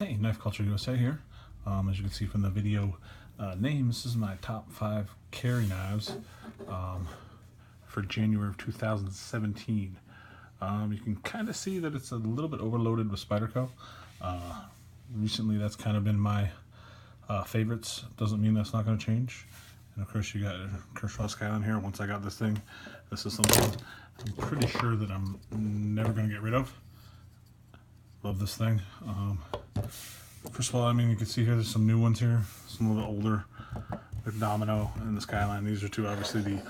Hey, Knife Culture USA here. As you can see from the video name, this is my top 5 carry knives for January of 2017. You can kind of see that it's a little bit overloaded with Spyderco. Recently, that's kind of been my favorites. Doesn't mean that's not going to change. And of course, you got Kershaw Skyline here. Once I got this thing, this is something I'm pretty sure that I'm never going to get rid of. Love this thing. First of all, I mean, you can see here there's some new ones here, some a little bit older, like Domino and the Skyline. These are two, obviously the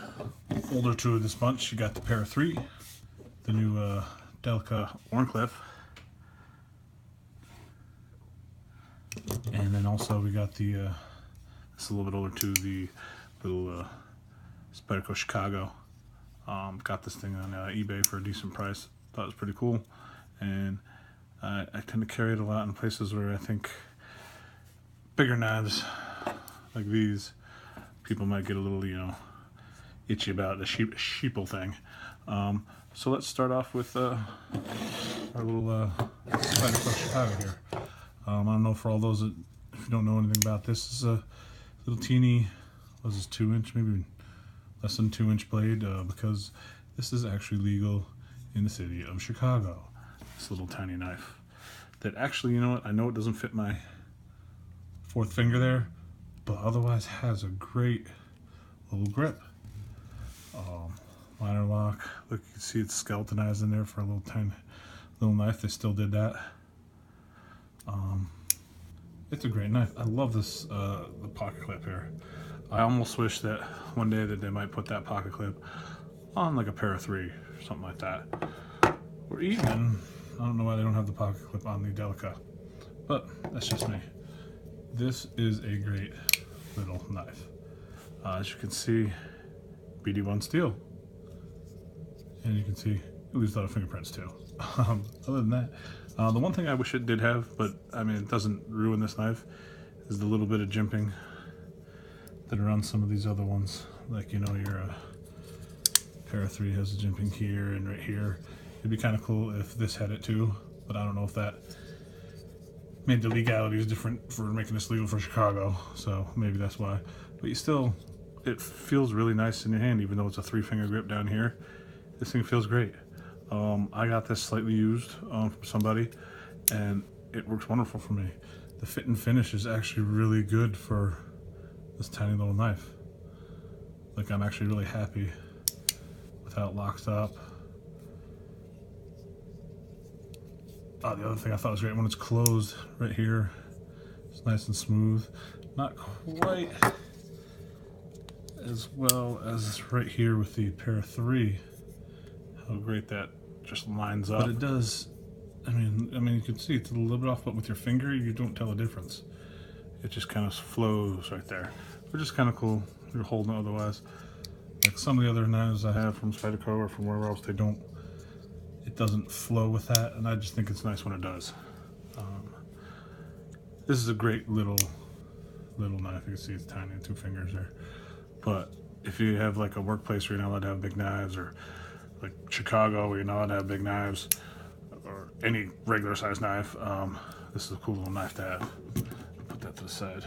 older two of this bunch. You got the Para 3, the new Delica Wharncliffe, and then also we got the this is a little bit older too, the little Spyderco Chicago. Got this thing on eBay for a decent price. Thought it was pretty cool, and I tend to carry it a lot in places where I think bigger knives like these, people might get a little, itchy about the sheeple thing. So let's start off with our little Spyderco Chicago here. I don't know, for all those that, if you don't know anything about this, this is a little teeny, what is this, 2-inch, maybe less than 2-inch blade, because this is actually legal in the city of Chicago. This little tiny knife that actually, you know what, I know it doesn't fit my 4th finger there, but otherwise has a great little grip. Liner lock, look, you can see it's skeletonized in there for a little tiny little knife. They still did that. It's a great knife. I love this the pocket clip here. I almost wish that one day that they might put that pocket clip on like a Para 3 or something like that, or even, I don't know why they don't have the pocket clip on the Delica, but that's just me. This is a great little knife. As you can see, BD1 steel, and you can see it leaves a lot of fingerprints too. Other than that, the one thing I wish it did have, but I mean it doesn't ruin this knife, is the little bit of jimping that are on some of these other ones. Like, your Para 3 has a jimping here and right here. It'd be kind of cool if this had it too, but I don't know if that made the legalities different for making this legal for Chicago, so maybe that's why. But you still, it feels really nice in your hand, even though it's a 3-finger grip down here. This thing feels great. I got this slightly used from somebody, and it works wonderful for me. The fit and finish is actually really good for this tiny little knife. Like, I'm actually really happy with how it locks up. The other thing I thought was great, when it's closed right here, it's nice and smooth. Not quite as well as right here with the Para 3, how great that just lines up. But it does, I mean you can see it's a little bit off, but with your finger you don't tell the difference. It just kind of flows right there, which is kind of cool. You're holding it otherwise. Like some of the other knives I have from Spyderco or from wherever else, it doesn't flow with that, and I just think it's nice when it does. This is a great little knife. You can see it's tiny, 2 fingers there. But if you have like a workplace where you're not allowed to have big knives, or like Chicago where you're not allowed to have big knives, or any regular size knife, this is a cool little knife to have. Put that to the side.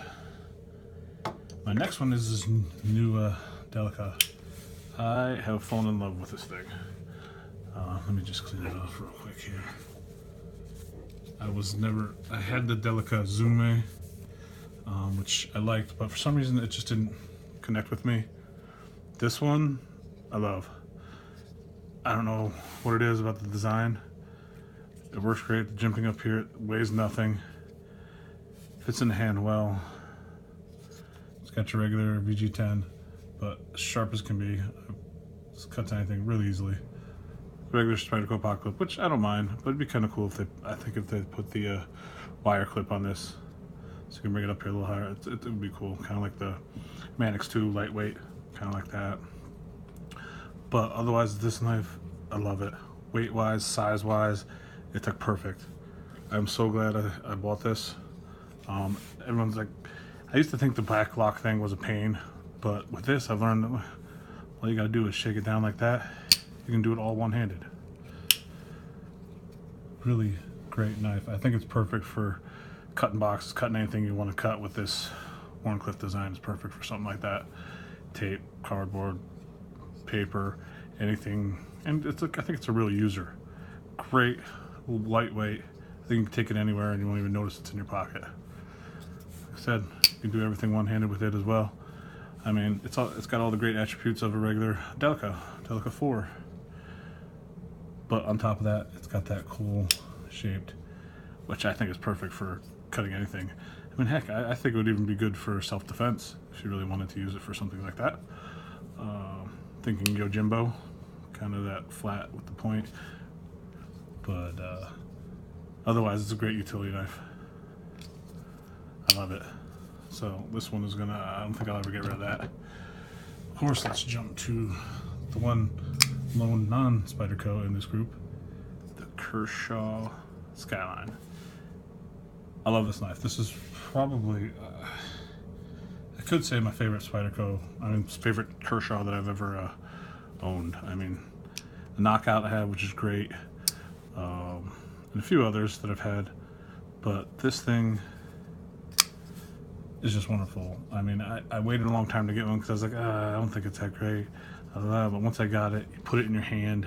My next one is this new Delica. I have fallen in love with this thing. Let me just clean it off real quick here. I had the Delica Zoom, which I liked, but for some reason it just didn't connect with me. This one, I love. I don't know what it is about the design. It works great. The jimping up here, it weighs nothing. Fits in the hand well. It's got your regular VG10, but as sharp as can be. It cuts anything really easily. Regular Spyderco pocket clip, which I don't mind, but it'd be kind of cool if they put the wire clip on this, so you can bring it up here a little higher. It would be cool, kind of like the Manix 2 lightweight, kind of like that. But otherwise, this knife, I love it. Weight wise, size wise, it's like perfect. I'm so glad I bought this. Everyone's like, I used to think the back lock thing was a pain, but with this I've learned that all you gotta do is shake it down like that. You can do it all one-handed. Really great knife. I think it's perfect for cutting boxes, cutting anything you want to cut with this Wharncliffe design is perfect for something like that. Tape, cardboard, paper, anything. And it's like, I think it's a real user. Great, lightweight. I think you can take it anywhere and you won't even notice it's in your pocket. Like I said, you can do everything one-handed with it as well. I mean, it's got all the great attributes of a regular Delica 4. But on top of that, it's got that cool shaped, which I think is perfect for cutting anything. I mean, heck, I think it would even be good for self-defense if you really wanted to use it for something like that. Thinking Yojimbo, kind of that flat with the point. But otherwise, it's a great utility knife. I love it. So this one is gonna, I don't think I'll ever get rid of that. Of course, let's jump to the one lone non-Spyderco in this group, the Kershaw Skyline. I love this knife. This is probably, I could say my favorite Spyderco, favorite Kershaw that I've ever owned. I mean, the Knockout I had, which is great, and a few others that I've had, but this thing is just wonderful. I mean, I waited a long time to get one because I was like, I don't think it's that great. But once I got it, you put it in your hand.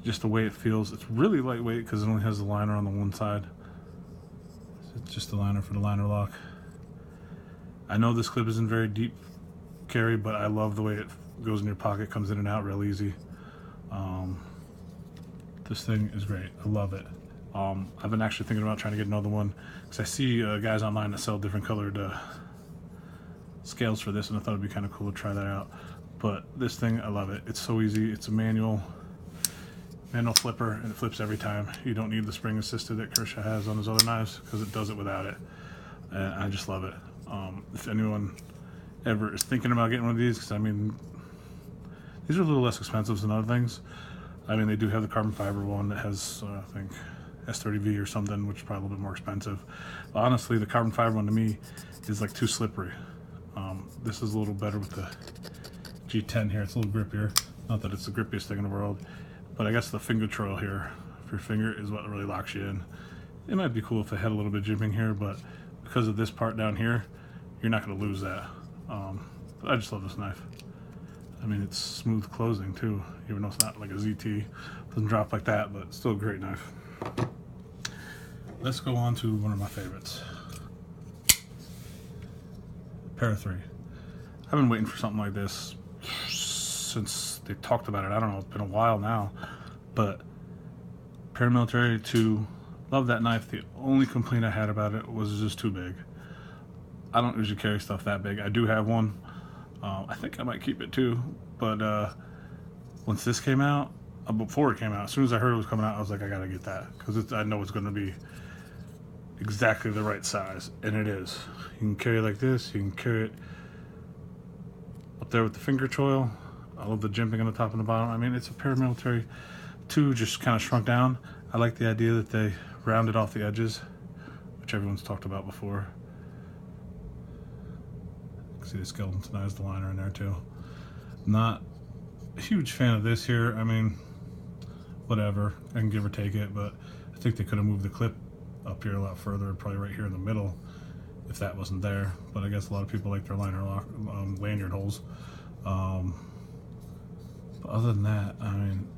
Just the way it feels, it's really lightweight because it only has the liner on the one side. It's just the liner for the liner lock. I know this clip isn't very deep carry, but I love the way it goes in your pocket, comes in and out real easy. This thing is great. I love it. I've been actually thinking about trying to get another one because I see guys online that sell different colored scales for this, and I thought it'd be kind of cool to try that out. But this thing, I love it. It's so easy. It's a manual flipper, and it flips every time. You don't need the spring assisted that Kershaw has on his other knives because it does it without it. And I just love it. If anyone ever is thinking about getting one of these, because I mean, these are a little less expensive than other things. I mean, they do have the carbon fiber one that has, I think, S30V or something, which is probably a little bit more expensive. But honestly, the carbon fiber one to me is like too slippery. This is a little better with the G10 here. It's a little grippier. Not that it's the grippiest thing in the world, but I guess the finger trail here for your finger is what really locks you in. It might be cool if it had a little bit of jimping here, but because of this part down here, you're not going to lose that. But I just love this knife. I mean, it's smooth closing too, even though it's not like a ZT. It doesn't drop like that, but it's still a great knife. Let's go on to one of my favorites. Para 3. I've been waiting for something like this since they talked about it. I don't know, it's been a while now. But Paramilitary 2, love that knife. The only complaint I had about it was just too big. I don't usually carry stuff that big. I do have one. I think I might keep it too. But once this came out, before it came out, as soon as I heard it was coming out, I was like, I gotta get that because I know it's going to be exactly the right size, and it is. You can carry it like this. You can carry it up there with the finger choil. I love the jimping on the top and the bottom. I mean, it's a Paramilitary 2 just kind of shrunk down. I like the idea that they rounded off the edges, which everyone's talked about before. See, the skeletonized the liner in there too. Not a huge fan of this here. I mean, whatever, I can give or take it, but I think they could have moved the clip up here a lot further, probably right here in the middle if that wasn't there. But I guess a lot of people like their liner lock lanyard holes. But other than that, I mean,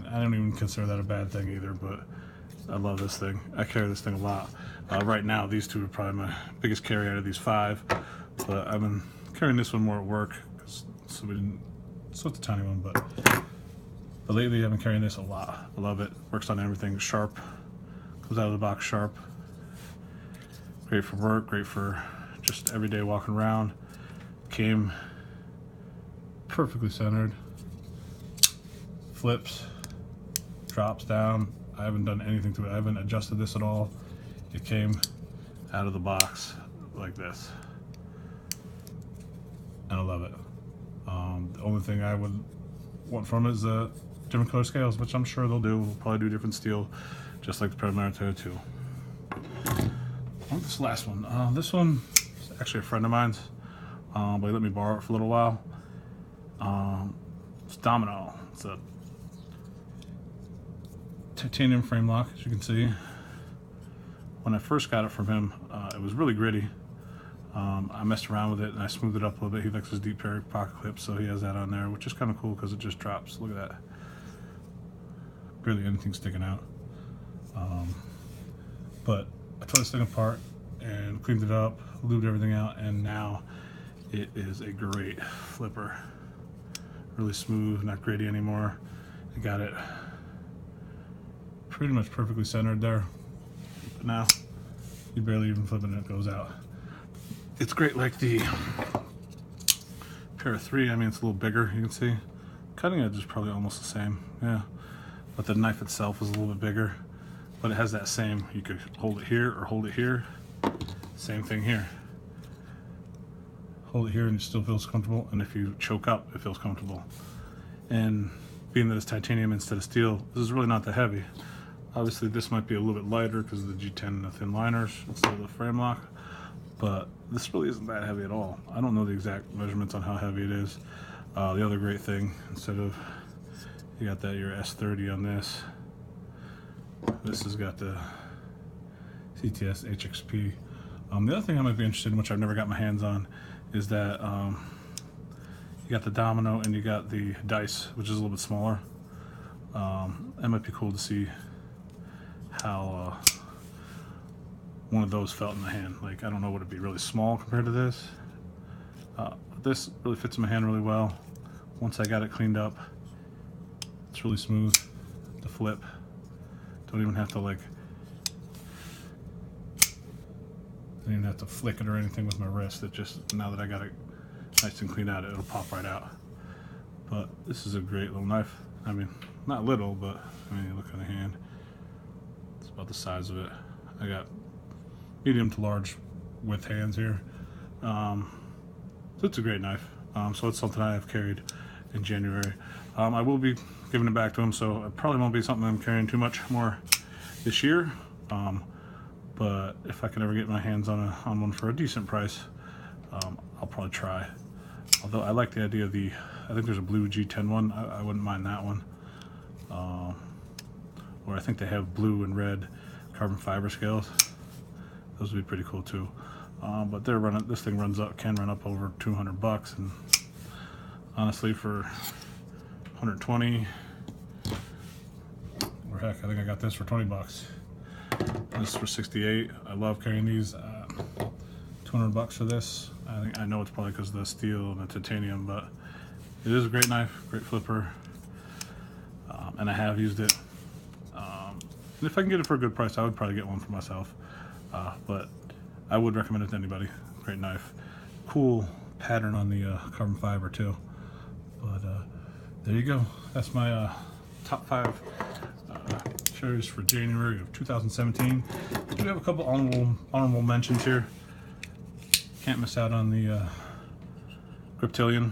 I don't even consider that a bad thing either. But I love this thing. I carry this thing a lot. Right now, these two are probably my biggest carry out of these 5. But I've been carrying this one more at work, so it's a tiny one. But lately, I've been carrying this a lot. I love it. Works on everything. Sharp. Comes out of the box sharp. Great for work. Great for just everyday walking around. Came perfectly centered. Flips. Drops down. I haven't done anything to it. I haven't adjusted this at all. It came out of the box like this. And I love it. The only thing I would want from it is different color scales, which I'm sure they'll do. We'll probably do different steel, just like the Paramilitary 2. On this last one. This one is actually a friend of mine's, but he let me borrow it for a little while. It's Domino. It's a titanium frame lock, as you can see. when I first got it from him, it was really gritty. I messed around with it and I smoothed it up a little bit. He likes his deep pocket clip, so he has that on there, which is kind of cool because it just drops. Look at that. Barely anything sticking out. But I tore this thing apart and cleaned it up, lubed everything out, and now it is a great flipper. Really smooth, not gritty anymore. I got it pretty much perfectly centered there. But now you barely even flip it and it goes out. It's great like the Para 3. I mean, it's a little bigger, you can see. Cutting edge is probably almost the same, yeah. But the knife itself is a little bit bigger. But it has that same, you could hold it here or hold it here. Same thing here. Hold it here and it still feels comfortable, and if you choke up, it feels comfortable. And being that it's titanium instead of steel, this is really not that heavy. Obviously this might be a little bit lighter because of the G10 and the thin liners instead of the frame lock, but this really isn't that heavy at all. I don't know the exact measurements on how heavy it is. The other great thing, instead of, you got that your S30 on this, this has got the CTS HXP. The other thing I might be interested in, which I've never got my hands on, is that you got the Domino and you got the dice, which is a little bit smaller. That might be cool to see how one of those felt in the hand. Like, I don't know, would it be really small compared to this? This really fits in my hand really well. Once I got it cleaned up, it's really smooth to flip. Don't even have to flick it or anything with my wrist. It just, now that I got it nice and clean out, it'll pop right out. But this is a great little knife. I mean, not little, but I mean, look at the hand. It's about the size of it. I got medium to large width hands here. So it's a great knife. So it's something I have carried in January. I will be giving it back to him, so it probably won't be something I'm carrying too much more this year. But if I can ever get my hands on one for a decent price, I'll probably try. Although I like the idea of the, I think there's a blue G10 one. I wouldn't mind that one. Or I think they have blue and red carbon fiber scales. Those would be pretty cool too. But they're running, this thing can run up over 200 bucks, and honestly for 120, or heck, I think I got this for 20 bucks. This is for 68. I love carrying these. 200 bucks for this. I know it's probably because of the steel and the titanium, but it is a great knife, great flipper, and I have used it. And if I can get it for a good price, I would probably get one for myself. But I would recommend it to anybody. Great knife. Cool pattern on the carbon fiber too. But there you go. That's my top 5 shares for January of 2017. I do have a couple honorable mentions here. Can't miss out on the Griptilian.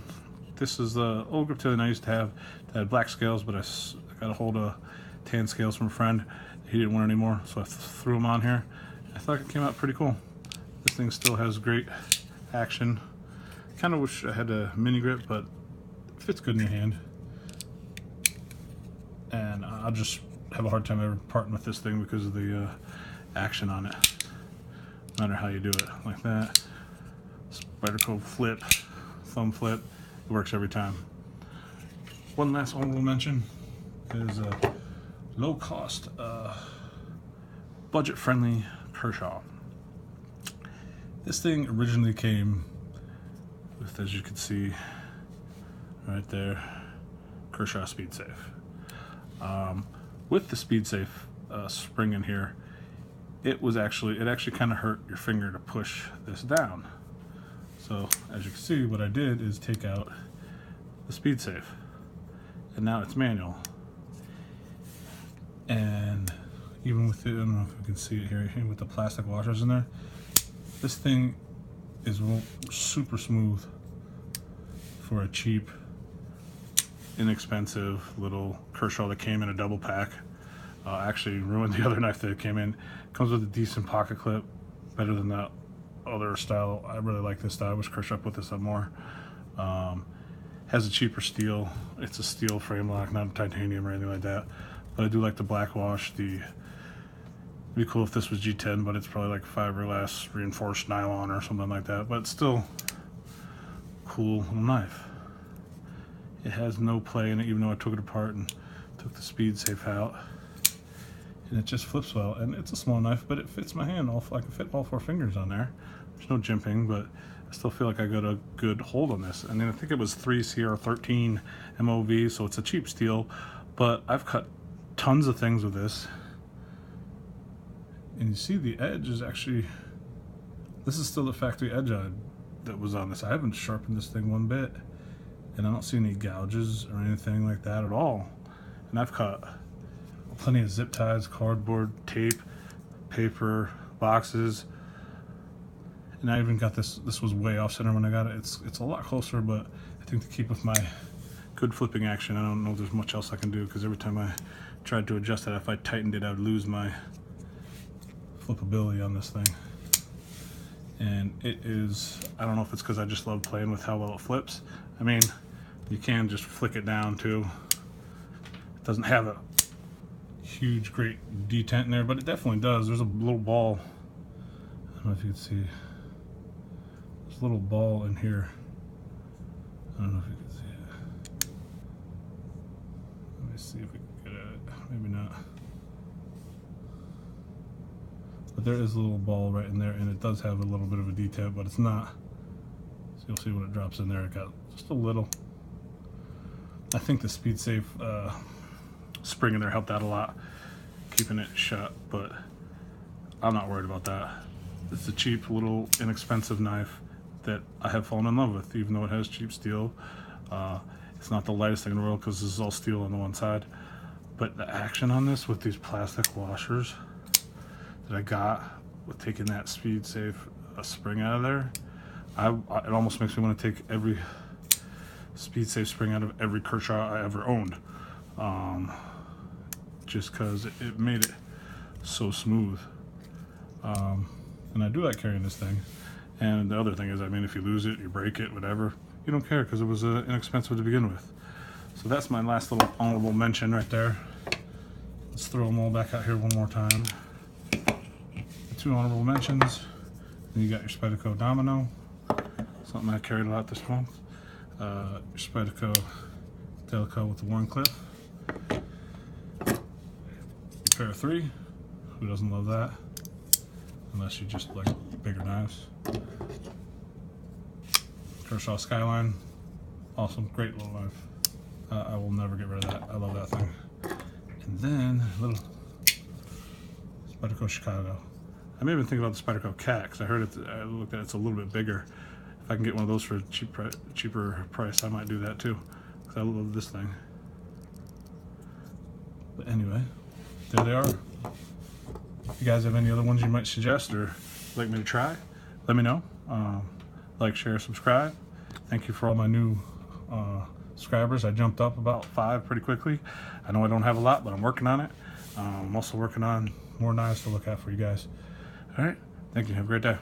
This is the old Griptilian I used to have that had black scales, but I got a hold of tan scales from a friend. He didn't want any more, so I threw them on here. I thought it came out pretty cool. This thing still has great action. Kind of wish I had a mini grip, but it fits good in your hand. And I'll just have a hard time ever parting with this thing because of the action on it. No matter how you do it, like that. Spyderco flip, thumb flip, it works every time. One last honorable mention is a low cost, budget friendly Kershaw. This thing originally came with, as you can see right there, Kershaw Speed Safe. With the Speed Safe spring in here, it actually kind of hurt your finger to push this down. So as you can see, what I did is take out the Speed Safe, and now it's manual. And even with the, I don't know if you can see it here with the plastic washers in there, this thing is super smooth for a cheap, inexpensive little Kershaw that came in a double pack. Actually ruined the other knife that came in. Comes with a decent pocket clip, better than that other style. I really like this style. I wish Kershaw put this up more. Has a cheaper steel. It's a steel frame lock, not titanium or anything like that. But I do like the black wash, the It'd be cool if this was G10, but it's probably like fiberglass reinforced nylon or something like that. But it's still cool little knife. It has no play in it, even though I took it apart and took the speed safe out. And it just flips well. And it's a small knife, but it fits my hand. I can fit all 4 fingers on there. There's no jimping, but I still feel like I got a good hold on this. And then I think it was 3CR13 MOV, so it's a cheap steel. But I've cut tons of things with this. And you see the edge is actually, this is still the factory edge that was on this. I haven't sharpened this thing one bit. And I don't see any gouges or anything like that at all. And I've cut plenty of zip ties, cardboard, tape, paper, boxes. And I even got this was way off center when I got it. It's a lot closer, but I think to keep with my good flipping action, I don't know if there's much else I can do, because every time I tried to adjust it, if I tightened it, I would lose my flippability on this thing. And it is, I don't know if it's because I just love playing with how well it flips. I mean, you can just flick it down too. It doesn't have a huge, great detent in there, but it definitely does. There's a little ball. I don't know if you can see. There's a little ball in here. I don't know if you can see it. Let me see if we can get at it. Maybe not. But there is a little ball right in there, and it does have a little bit of a detent, but it's not. So you'll see when it drops in there, it got just a little. I think the speed safe spring in there helped out a lot, keeping it shut, but I'm not worried about that. It's a cheap, little, inexpensive knife that I have fallen in love with, even though it has cheap steel. It's not the lightest thing in the world because this is all steel on the one side, but the action on this with these plastic washers that I got with taking that speed safe spring out of there, it almost makes me want to take every speed safe spring out of every Kershaw I ever owned, just because it made it so smooth. And I do like carrying this thing. And the other thing is, I mean, if you lose it, you break it, whatever, you don't care because it was inexpensive to begin with. So that's my last little honorable mention right there. Let's throw them all back out here one more time. The 2 honorable mentions. Then you got your Spyderco Domino, something I carried a lot this month. Your Spyderco Delica with the Wharncliffe. Para 3, who doesn't love that? Unless you just like bigger knives. Kershaw Skyline, awesome, great little knife. I will never get rid of that. I love that thing. And then a little Spyderco Chicago. I may even think about the Spyderco Cat, because I heard it. I looked at it, it's a little bit bigger. If I can get one of those for a cheaper price, I might do that too, because I love this thing. But anyway, there they are. If you guys have any other ones you might suggest or like me to try, let me know. Like, share, subscribe. Thank you for all my new subscribers. I jumped up about 5 pretty quickly. I know I don't have a lot, but I'm working on it. I'm also working on more knives to look at for you guys. All right, thank you. Have a great day.